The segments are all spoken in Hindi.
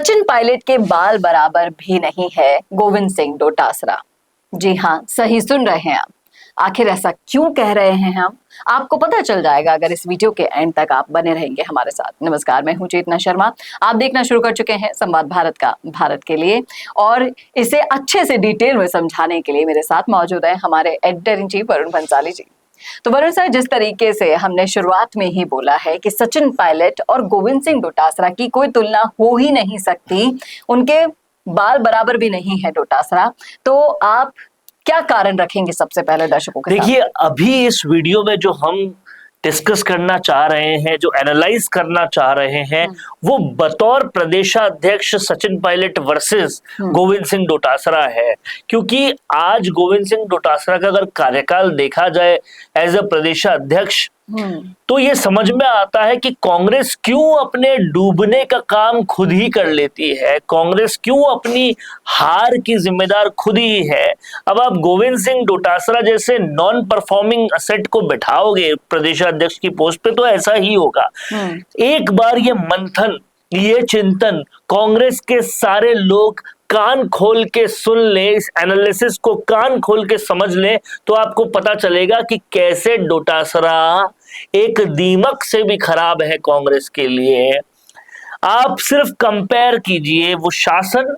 सचिन पायलट के बाल बराबर भी नहीं है गोविंद सिंह डोटासरा। जी हाँ, सही सुन रहे हैं आप। आखिर ऐसा क्यों कह रहे हैं हम, आपको पता चल जाएगा अगर इस वीडियो के एंड तक आप बने रहेंगे हमारे साथ। नमस्कार, मैं हूं चेतना शर्मा। आप देखना शुरू कर चुके हैं संवाद भारत का भारत के लिए, और इसे अच्छे से डिटेल में समझाने के लिए मेरे साथ मौजूद है हमारे editor in chief Varun Bhansali ji. तो वरुण सर, जिस तरीके से हमने शुरुआत में ही बोला है कि सचिन पायलट और गोविंद सिंह डोटासरा की कोई तुलना हो ही नहीं सकती, उनके बाल बराबर भी नहीं है डोटासरा, तो आप क्या कारण रखेंगे सबसे पहले दर्शकों के साथ? देखिए, अभी इस वीडियो में जो हम डिस्कस करना चाह रहे हैं, जो एनालाइज करना चाह रहे हैं, वो बतौर प्रदेशाध्यक्ष सचिन पायलट वर्सेस गोविंद सिंह डोटासरा है। क्योंकि आज गोविंद सिंह डोटासरा का अगर कार्यकाल देखा जाए एज अ प्रदेशाध्यक्ष, तो ये समझ में आता है कि कांग्रेस क्यों अपने डूबने का काम खुद ही कर लेती है, कांग्रेस क्यों अपनी हार की जिम्मेदार खुद ही है। अब आप गोविंद सिंह डोटासरा जैसे नॉन परफॉर्मिंग असेट को बिठाओगे प्रदेशाध्यक्ष की पोस्ट पे, तो ऐसा ही होगा। एक बार ये मंथन, ये चिंतन कांग्रेस के सारे लोग कान खोल के सुन ले, इस एनालिसिस को कान खोल के समझ ले, तो आपको पता चलेगा कि कैसे डोटासरा एक दीमक से भी खराब है कांग्रेस के लिए। आप सिर्फ कंपेयर कीजिए वो शासन,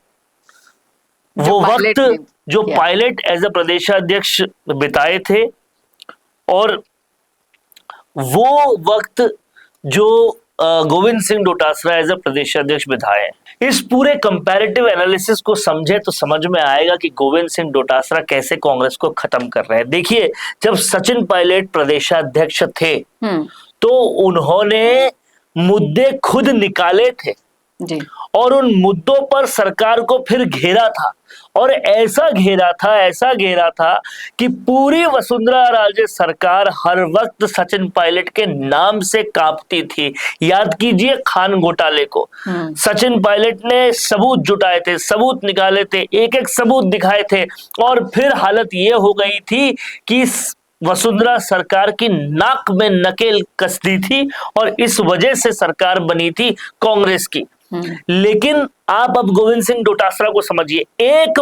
वो वक्त जो पायलट एज अ प्रदेशाध्यक्ष बिताए थे, और वो वक्त जो गोविंद सिंह डोटासरा एज अ प्रदेशाध्यक्ष बिताए। इस पूरे कंपैरेटिव एनालिसिस को समझे तो समझ में आएगा कि गोविंद सिंह डोटासरा कैसे कांग्रेस को खत्म कर रहे हैं। देखिए, जब सचिन पायलट प्रदेशाध्यक्ष थे तो उन्होंने मुद्दे खुद निकाले थे जी। और उन मुद्दों पर सरकार को फिर घेरा था, और ऐसा घेरा था कि पूरी वसुंधरा राजे सरकार हर वक्त सचिन पायलट के नाम से कांपती थी। याद कीजिए खान घोटाले को, सचिन पायलट ने सबूत जुटाए थे, सबूत निकाले थे, एक एक सबूत दिखाए थे, और फिर हालत ये हो गई थी कि वसुंधरा सरकार की नाक में नकेल कस दी थी, और इस वजह से सरकार बनी थी कांग्रेस की। लेकिन आप अब गोविंद सिंह डोटासरा को समझिए, एक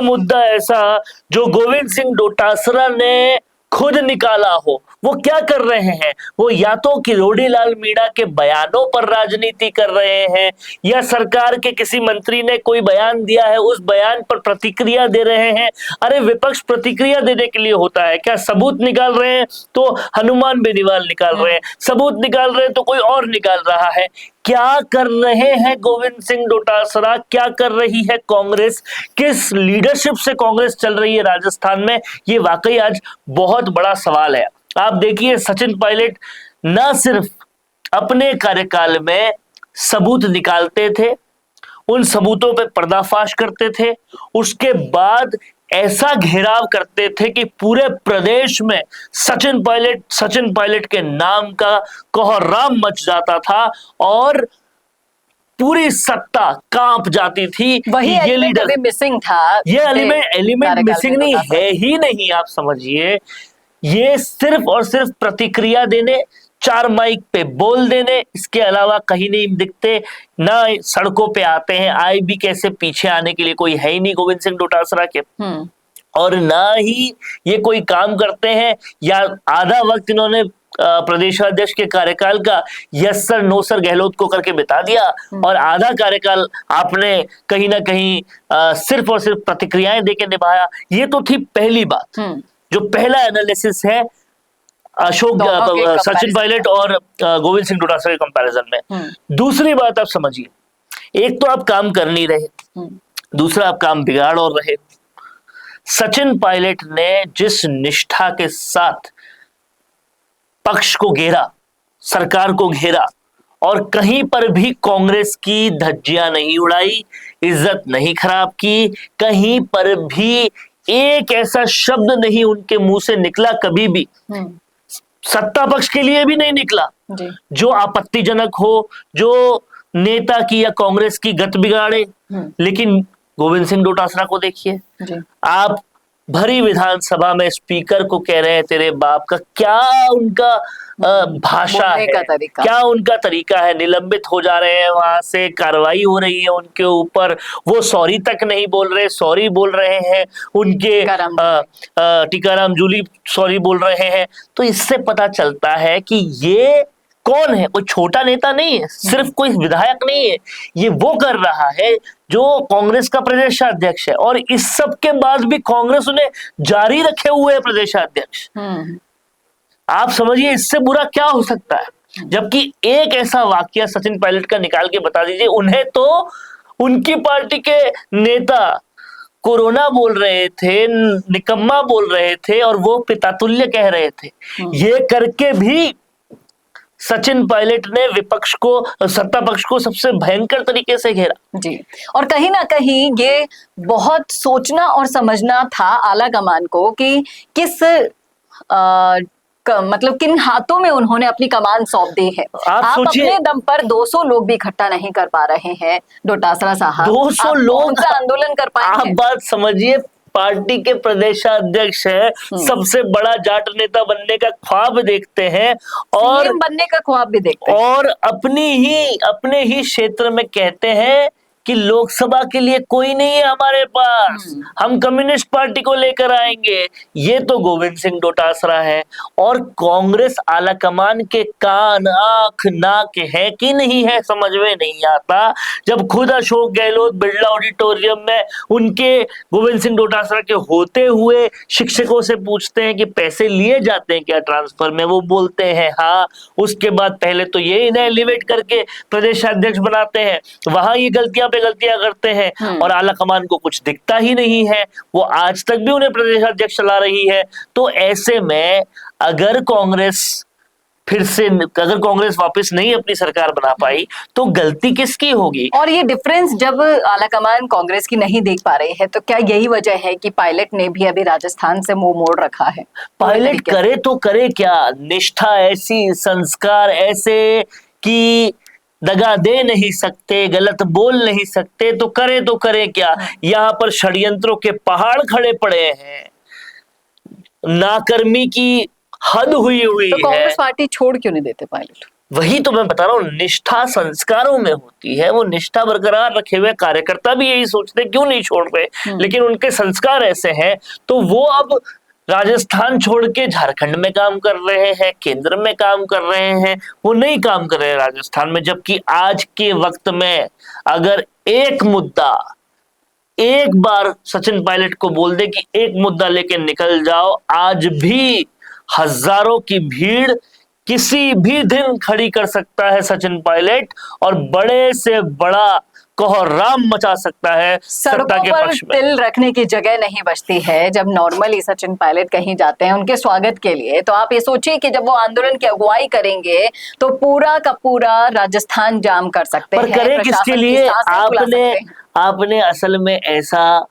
मुद्दा ऐसा जो गोविंद सिंह डोटासरा ने खुद निकाला हो, वो क्या कर रहे हैं? वो या तो किरोड़ी लाल मीणा के बयानों पर राजनीति कर रहे हैं, या सरकार के किसी मंत्री ने कोई बयान दिया है उस बयान पर प्रतिक्रिया दे रहे हैं। अरे विपक्ष प्रतिक्रिया देने के लिए होता है क्या? सबूत निकाल रहे हैं तो हनुमान बेनीवाल निकाल रहे हैं, सबूत निकाल रहे हैं तो कोई और निकाल रहा है। क्या कर रहे हैं गोविंद सिंह डोटासरा, क्या कर रही है कांग्रेस, किस लीडरशिप से कांग्रेस चल रही है राजस्थान में, ये वाकई आज बहुत बड़ा सवाल है। आप देखिए, सचिन पायलट न सिर्फ अपने कार्यकाल में सबूत निकालते थे, उन सबूतों पे पर्दाफाश करते थे, उसके बाद ऐसा घेराव करते थे कि पूरे प्रदेश में सचिन पायलट के नाम का कोहराम मच जाता था, और पूरी सत्ता कांप जाती थी। वही ये लीडर मिसिंग था, ये एलिमेंट मिसिंग नहीं है ही नहीं। आप समझिए, ये सिर्फ और सिर्फ प्रतिक्रिया देने, चार माइक पे बोल देने, इसके अलावा कहीं नहीं दिखते, ना सड़कों पे आते हैं। आए भी कैसे, पीछे आने के लिए कोई है ही नहीं गोविंद सिंह डोटासरा के, और ना ही ये कोई काम करते हैं, या आधा वक्त इन्होंने प्रदेशाध्यक्ष के कार्यकाल का yes sir no sir Gehlot को करके बिता दिया, और आधा कार्यकाल आपने कहीं ना कहीं सिर्फ और सिर्फ प्रतिक्रियाएं देके निभाया। ये तो थी पहली बात, जो पहला एनालिसिस है सचिन पायलट और गोविंद सिंह डोटासरा के कंपैरिजन में। दूसरी बात आप समझिए, एक तो आप काम कर नहीं रहे, दूसरा आप काम बिगाड़ और रहे। सचिन पायलट ने जिस निष्ठा के साथ पक्ष को घेरा, सरकार को घेरा, और कहीं पर भी कांग्रेस की धज्जियां नहीं उड़ाई, इज्जत नहीं खराब की, कहीं पर भी एक ऐसा शब्द नहीं उनके मुंह से निकला कभी भी, सत्ता पक्ष के लिए भी नहीं निकला, जो आपत्तिजनक हो, जो नेता की या कांग्रेस की गत बिगाड़े। लेकिन गोविंद सिंह डोटासरा को देखिए, आप भरी विधानसभा में स्पीकर को कह रहे हैं तेरे बाप का, क्या उनका भाषा है, क्या उनका तरीका है। निलंबित हो जा रहे हैं, वहां से कार्रवाई हो रही है उनके ऊपर, वो सॉरी तक नहीं बोल रहे, सॉरी बोल रहे हैं उनके टीकाराम जूली सॉरी बोल रहे हैं। तो इससे पता चलता है कि ये कौन है, कोई छोटा नेता नहीं है, सिर्फ कोई विधायक नहीं है, ये वो कर रहा है जो कांग्रेस का प्रदेशाध्यक्ष है, और इस सब के बाद भी कांग्रेस उन्हें जारी रखे हुए है प्रदेशाध्यक्ष। आप समझिए इससे बुरा क्या हो सकता है। जबकि एक ऐसा वाकया सचिन पायलट का निकाल के बता दीजिए, उन्हें तो उनकी पार्टी के नेता कोरोना बोल रहे थे, निकम्मा बोल रहे थे, और वो पितातुल्य कह रहे थे। ये करके भी सचिन पायलट ने विपक्ष को, सत्ता पक्ष को सबसे भयंकर तरीके से घेरा। जी, और कहीं ना कहीं ये बहुत सोचना और समझना था आला कमान को कि किस मतलब किन हाथों में उन्होंने अपनी कमान सौंप दी है। आप अपने दम पर 200 लोग भी इकट्ठा नहीं कर पा रहे हैं डोटासरा साहब, 200 लोग का आंदोलन कर पाएंगे? आप बात समझिए, पार्टी के प्रदेशाध्यक्ष है, सबसे बड़ा जाट नेता बनने का ख्वाब देखते हैं, और बनने का ख्वाब भी देखते हैं, और अपने ही क्षेत्र में कहते हैं कि लोकसभा के लिए कोई नहीं है हमारे पास, हम कम्युनिस्ट पार्टी को लेकर आएंगे। ये तो गोविंद सिंह डोटासरा है। और कांग्रेस आलाकमान के कान आंख नाक है कि नहीं है समझ में नहीं आता, जब खुद अशोक गहलोत बिरला ऑडिटोरियम में उनके गोविंद सिंह डोटासरा के होते हुए शिक्षकों से पूछते हैं कि पैसे लिए जाते हैं क्या ट्रांसफर में, वो बोलते हैं हाँ। उसके बाद पहले तो ये इन्हें एलिवेट करके प्रदेशाध्यक्ष बनाते हैं, वहां ये गलतियां करते हैं, और आला कमान को कुछ दिखता ही नहीं है, वो आज तक भी उन्हें प्रदेशाध्यक्ष चला रही है। तो ऐसे में अगर कांग्रेस वापस नहीं अपनी सरकार बना पाई तो गलती किसकी होगी? और ये डिफरेंस जब आला कमान कांग्रेस की नहीं देख पा रही है, तो क्या यही वजह है कि पायलट ने भी अभी राजस्थान से मुंह मोड़ रखा है? पायलट करे तो करे क्या, निष्ठा ऐसी, संस्कार ऐसे कि दगा दे नहीं सकते, गलत बोल नहीं सकते, तो करे क्या। यहाँ पर षड्यंत्रों के पहाड़ खड़े पड़े हैं, नाकर्मी की हद हुई तो कांग्रेस पार्टी छोड़ क्यों नहीं देते पायलट? वही तो मैं बता रहा हूँ, निष्ठा संस्कारों में होती है, वो निष्ठा बरकरार रखे हुए कार्यकर्ता भी यही सोचते क्यों नहीं छोड़ रहे, लेकिन उनके संस्कार ऐसे हैं तो वो अब राजस्थान छोड़ के झारखंड में काम कर रहे हैं, केंद्र में काम कर रहे हैं, वो नहीं काम कर रहे हैं राजस्थान में। जबकि आज के वक्त में अगर एक बार सचिन पायलट को बोल दे कि एक मुद्दा लेके निकल जाओ, आज भी हजारों की भीड़ किसी भी दिन खड़ी कर सकता है सचिन पायलट, और बड़े से बड़ा कोहराम मचा सकता है सत्ता के पक्ष में। तिल रखने की जगह नहीं बचती है जब नॉर्मली सचिन पायलट कहीं जाते हैं उनके स्वागत के लिए। तो आप ये सोचिए कि जब वो आंदोलन की अगुवाई करेंगे तो पूरा का पूरा राजस्थान जाम कर सकते हैं। पर करें किसके लिए? आपने असल में ऐसा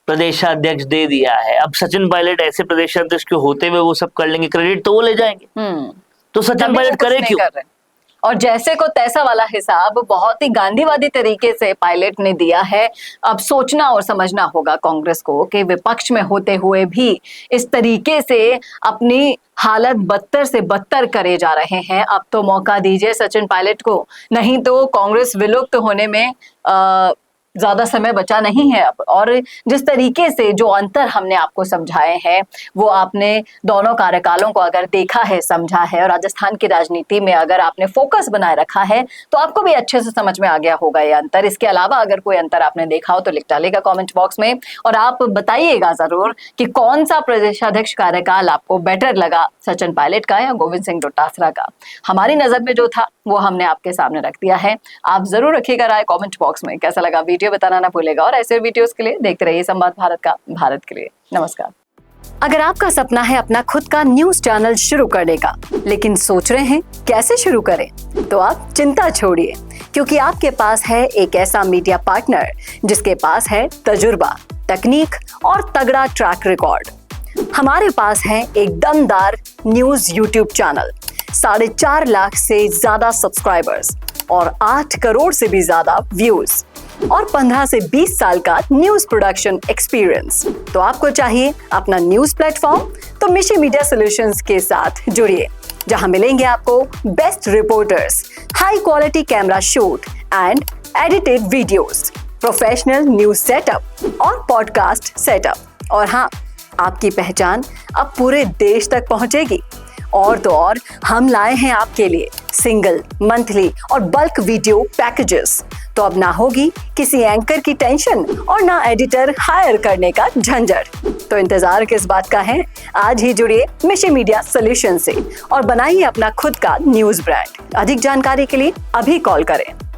प्रदेशाध्यक्ष दे दिया है, अब सचिन पायलट ऐसे प्रदेशाध्यक्ष के होते हुए वो सब कर लेंगे, क्रेडिट तो वो ले जाएंगे। तो सचिन पायलट करे क्यों? और जैसे को तैसा वाला हिसाब बहुत ही गांधीवादी तरीके से पायलट ने दिया है। अब सोचना और समझना होगा कांग्रेस को कि विपक्ष में होते हुए भी इस तरीके से अपनी हालत बदतर से बदतर करे जा रहे हैं। अब तो मौका दीजिए सचिन पायलट को, नहीं तो कांग्रेस विलुप्त होने में ज्यादा समय बचा नहीं है अब। और जिस तरीके से जो अंतर हमने आपको समझाए हैं वो आपने दोनों कार्यकालों को अगर देखा है, समझा है, और राजस्थान की राजनीति में अगर आपने फोकस बनाए रखा है तो आपको भी अच्छे से समझ में आ गया होगा ये अंतर। इसके अलावा अगर कोई अंतर आपने देखा हो तो लिख डालेगा कमेंट बॉक्स में, और आप बताइएगा जरूर कि कौन सा प्रदेशाध्यक्ष कार्यकाल आपको बेटर लगा, सचिन पायलट का या गोविंद सिंह डोटासरा का। हमारी नजर में जो था वो हमने आपके सामने रख दिया है। आप जरूर रखिएगा राय कमेंट बॉक्स में। कैसा लगा वीडियो बताना ना भूलेगा, और ऐसे वीडियोस के लिए देखते रहिए संवाद भारत का, भारत के लिए। नमस्कार। अगर आपका सपना है अपना खुद का न्यूज चैनल शुरू करने का, लेकिन सोच रहे हैं कैसे शुरू करें, तो आप चिंता छोड़िए, क्योंकि आपके पास है एक ऐसा मीडिया पार्टनर जिसके पास है तजुर्बा, तकनीक और तगड़ा ट्रैक रिकॉर्ड। हमारे पास है एक दमदार न्यूज यूट्यूब चैनल, 4.5 लाख से ज्यादा सब्सक्राइबर्स और 8 करोड़ से भी ज्यादा व्यूज। और 15 से 20 साल का न्यूज प्रोडक्शन एक्सपीरियंस। तो आपको चाहिए अपना न्यूज प्लेटफॉर्म, तो मिशी मीडिया सॉल्यूशंस के साथ जुड़िए, जहां मिलेंगे आपको best reporters, high quality camera shoot and edited videos, professional news setup और पॉडकास्ट सेटअप। और हाँ, आपकी पहचान अब पूरे देश तक पहुंचेगी। और तो और, हम लाए हैं आपके लिए सिंगल, मंथली और बल्क वीडियो पैकेजेस। तो अब ना होगी किसी एंकर की टेंशन और ना एडिटर हायर करने का झंझट। तो इंतजार किस बात का है? आज ही जुड़िए मिशी मीडिया सॉल्यूशन से और बनाइए अपना खुद का न्यूज ब्रांड। अधिक जानकारी के लिए अभी कॉल करें।